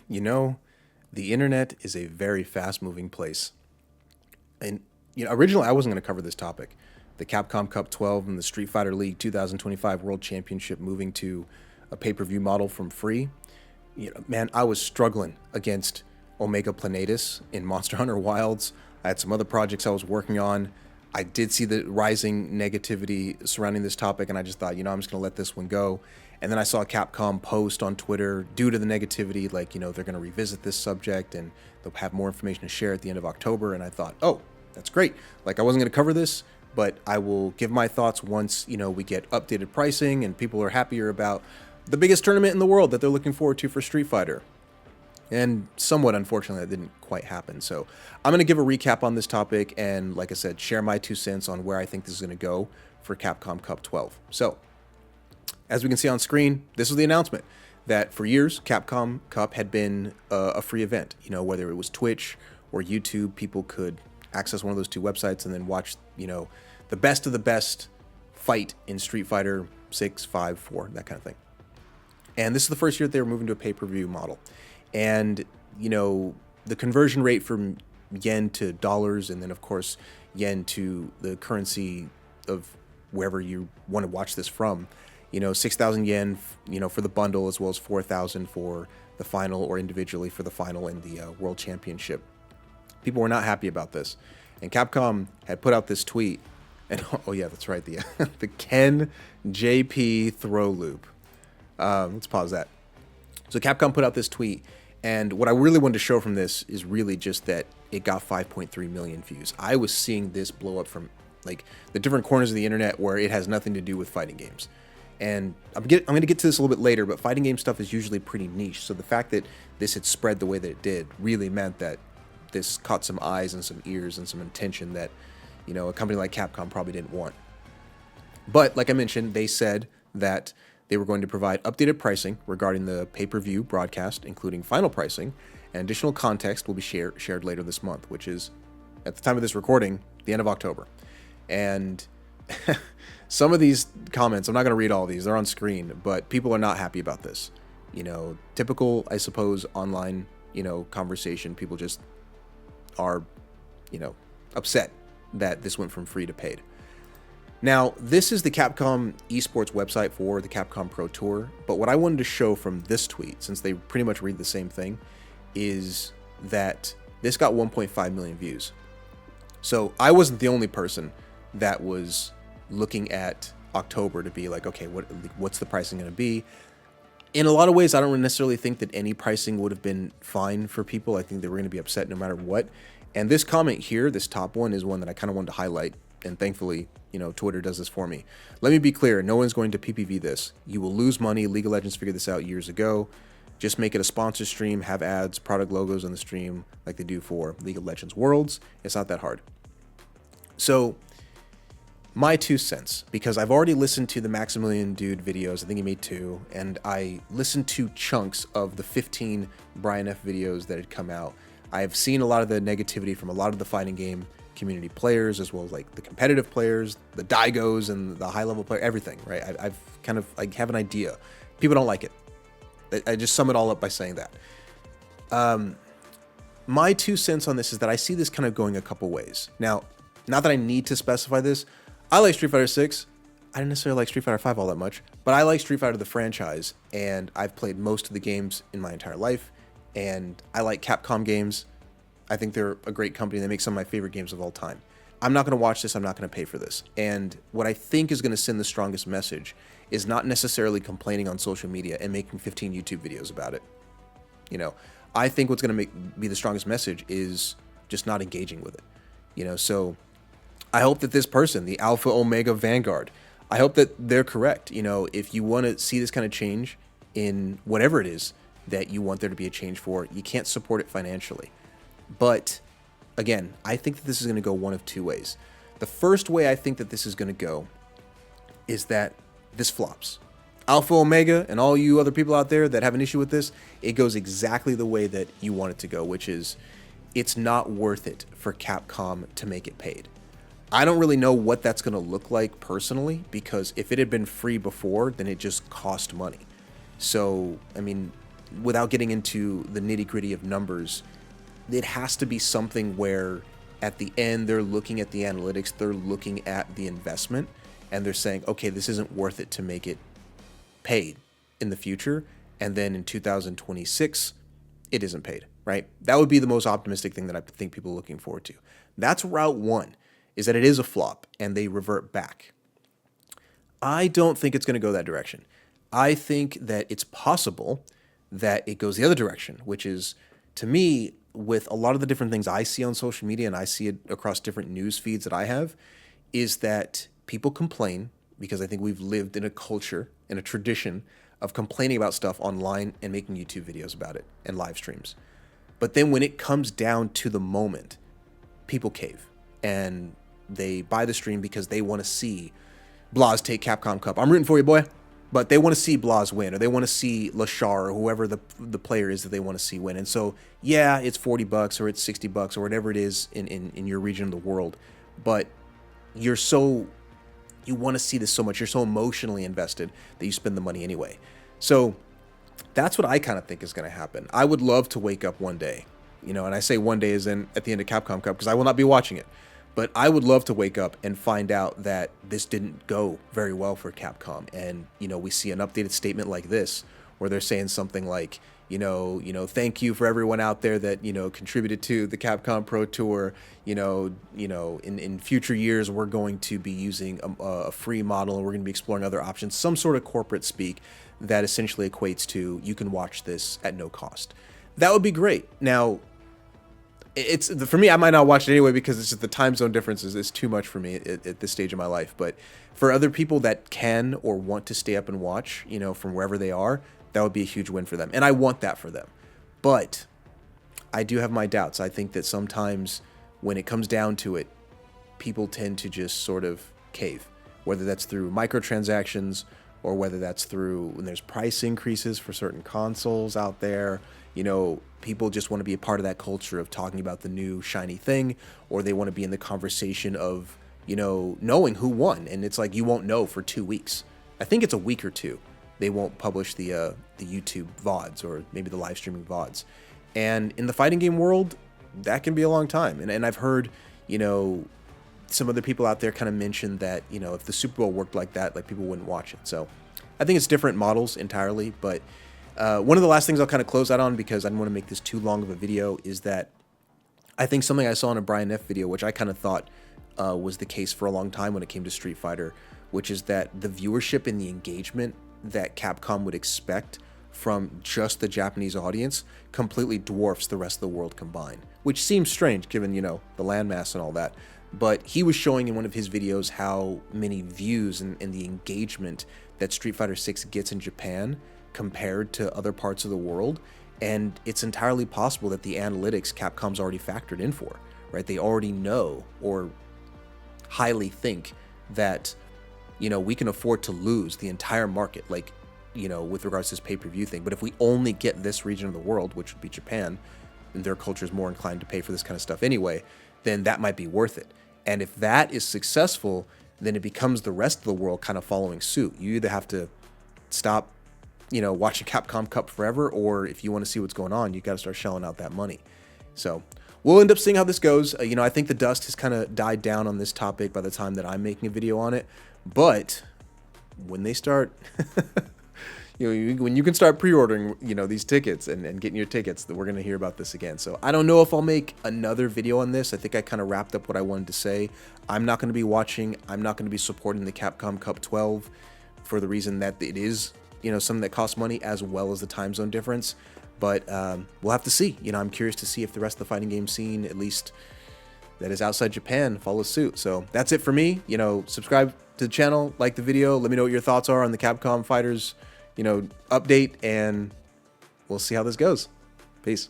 You know, the internet is a very fast-moving place. And originally I wasn't going to cover this topic. The Capcom Cup 12 and the Street Fighter League 2025 World Championship moving to a pay-per-view model from free. Man, I was struggling against Omega Planetus in Monster Hunter Wilds. I had some other projects I was working on. I did see the rising negativity surrounding this topic, and I just thought, I'm just going to let this one go. And then I saw Capcom post on Twitter, due to the negativity, like, they're going to revisit this subject and they'll have more information to share at the end of October. And I thought, oh, that's great. Like, I wasn't going to cover this, but I will give my thoughts once, we get updated pricing and people are happier about the biggest tournament in the world that they're looking forward to for Street Fighter. And somewhat unfortunately, that didn't quite happen. So I'm going to give a recap on this topic and, like I said, share my 2 cents on where I think this is going to go for Capcom Cup 12. So, as we can see on screen, this was the announcement that for years, Capcom Cup had been a free event. Whether it was Twitch or YouTube, people could access one of those two websites and then watch, the best of the best fight in Street Fighter 6, 5, 4, that kind of thing. And this is the first year that they were moving to a pay-per-view model. And, the conversion rate from yen to dollars, and then, of course, yen to the currency of wherever you want to watch this from, 6,000 yen, for the bundle, as well as 4,000 for the final or individually for the final in the World Championship. People were not happy about this. And Capcom had put out this tweet. And, oh yeah, that's right, the the Ken JP throw loop. Let's pause that. So Capcom put out this tweet, and what I really wanted to show from this is really just that it got 5.3 million views. I was seeing this blow up from like the different corners of the internet where it has nothing to do with fighting games. And I'm going to get to this a little bit later, but fighting game stuff is usually pretty niche. So the fact that this had spread the way that it did really meant that this caught some eyes and some ears and some attention that, a company like Capcom probably didn't want. But like I mentioned, they said that they were going to provide updated pricing regarding the pay-per-view broadcast, including final pricing, and additional context will be shared later this month, which is, at the time of this recording, the end of October. And some of these comments, I'm not going to read all of these, they're on screen, but people are not happy about this. Typical, I suppose, online, conversation. People just are, upset that this went from free to paid. Now, this is the Capcom esports website for the Capcom Pro Tour, but what I wanted to show from this tweet, since they pretty much read the same thing, is that this got 1.5 million views. So I wasn't the only person that was looking at October to be like, okay, what's the pricing going to be? In a lot of ways, I don't necessarily think that any pricing would have been fine for people. I think they were going to be upset no matter what. And this comment here, this top one, is one that I kind of wanted to highlight. And thankfully, Twitter does this for me. Let me be clear. No one's going to PPV this. You will lose money. League of Legends figured this out years ago. Just make it a sponsor stream, have ads, product logos on the stream like they do for League of Legends Worlds. It's not that hard. So my 2 cents, because I've already listened to the Maximilian Dude videos. I think he made 2. And I listened to chunks of the 15 Brian F videos that had come out. I've seen a lot of the negativity from a lot of the fighting game community players, as well as like the competitive players, the Daigos and the high level player, everything, right? I have an idea. People don't like it. I just sum it all up by saying that. My 2 cents on this is that I see this kind of going a couple ways. Now, not that I need to specify this. I like Street Fighter 6. I didn't necessarily like Street Fighter 5 all that much, but I like Street Fighter the franchise, and I've played most of the games in my entire life, and I like Capcom games. I think they're a great company. They make some of my favorite games of all time. I'm not going to watch this. I'm not going to pay for this. And what I think is going to send the strongest message is not necessarily complaining on social media and making 15 YouTube videos about it. I think what's going to be the strongest message is just not engaging with it. So I hope that this person, the Alpha Omega Vanguard, I hope that they're correct. If you want to see this kind of change in whatever it is that you want there to be a change for, you can't support it financially. But again, I think that this is going to go one of 2 ways. The first way I think that this is going to go is that this flops. Alpha Omega and all you other people out there that have an issue with this, it goes exactly the way that you want it to go, which is it's not worth it for Capcom to make it paid. I don't really know what that's going to look like personally, because if it had been free before, then it just cost money. So, I mean, without getting into the nitty-gritty of numbers, it has to be something where at the end they're looking at the analytics, they're looking at the investment, and they're saying, okay, this isn't worth it to make it paid in the future, and then in 2026 it isn't paid, right? That would be the most optimistic thing that I think people are looking forward to. That's route one, is that it is a flop and they revert back. I don't think it's going to go that direction. I think that it's possible that it goes the other direction, which is, to me, with a lot of the different things I see on social media, and I see it across different news feeds that I have, is that people complain because I think we've lived in a culture, in a tradition of complaining about stuff online and making YouTube videos about it and live streams. But then when it comes down to the moment, people cave and they buy the stream because they want to see Blaz take Capcom Cup. I'm rooting for you, boy. But they want to see Blaz win, or they want to see Lashar, or whoever the player is that they want to see win. And so, yeah, it's $40 or it's $60 or whatever it is in your region of the world. But you want to see this so much. You're so emotionally invested that you spend the money anyway. So that's what I kind of think is going to happen. I would love to wake up one day, and I say one day as in at the end of Capcom Cup because I will not be watching it. But I would love to wake up and find out that this didn't go very well for Capcom. And, we see an updated statement like this, where they're saying something like, thank you for everyone out there that, contributed to the Capcom Pro Tour. In future years, we're going to be using a free model, and we're going to be exploring other options, some sort of corporate speak that essentially equates to you can watch this at no cost. That would be great. Now, it's for me, I might not watch it anyway because it's just the time zone differences is too much for me at this stage of my life. But for other people that can or want to stay up and watch, from wherever they are, that would be a huge win for them. And I want that for them. But I do have my doubts. I think that sometimes when it comes down to it, people tend to just sort of cave, whether that's through microtransactions or whether that's through when there's price increases for certain consoles out there. People just want to be a part of that culture of talking about the new shiny thing, or they want to be in the conversation of, knowing who won. And it's like, you won't know for 2 weeks. I think it's a week or two. They won't publish the YouTube VODs or maybe the live streaming VODs. And in the fighting game world, that can be a long time. And I've heard, some other people out there kind of mention that, if the Super Bowl worked like that, like people wouldn't watch it. So I think it's different models entirely, but one of the last things I'll kind of close out on, because I don't want to make this too long of a video, is that I think something I saw in a Brian F video, which I kind of thought was the case for a long time when it came to Street Fighter, which is that the viewership and the engagement that Capcom would expect from just the Japanese audience completely dwarfs the rest of the world combined, which seems strange given, the landmass and all that. But he was showing in one of his videos how many views and the engagement that Street Fighter 6 gets in Japan compared to other parts of the world, and it's entirely possible that the analytics Capcom's already factored in for, right? They already know or highly think that, we can afford to lose the entire market, like, with regards to this pay-per-view thing. But if we only get this region of the world, which would be Japan, and their culture is more inclined to pay for this kind of stuff anyway, then that might be worth it. And if that is successful, then it becomes the rest of the world kind of following suit. You either have to stop watching Capcom Cup forever, or if you want to see what's going on, you got to start shelling out that money. So we'll end up seeing how this goes. I think the dust has kind of died down on this topic by the time that I'm making a video on it. But when they start, when you can start pre-ordering, these tickets and getting your tickets, that we're going to hear about this again. So I don't know if I'll make another video on this. I think I kind of wrapped up what I wanted to say. I'm not going to be watching. I'm not going to be supporting the Capcom Cup 12 for the reason that it is something that costs money, as well as the time zone difference. But we'll have to see. I'm curious to see if the rest of the fighting game scene, at least that is outside Japan, follows suit. So that's it for me. Subscribe to the channel, like the video, let me know what your thoughts are on the Capcom Fighters, update, and we'll see how this goes. Peace.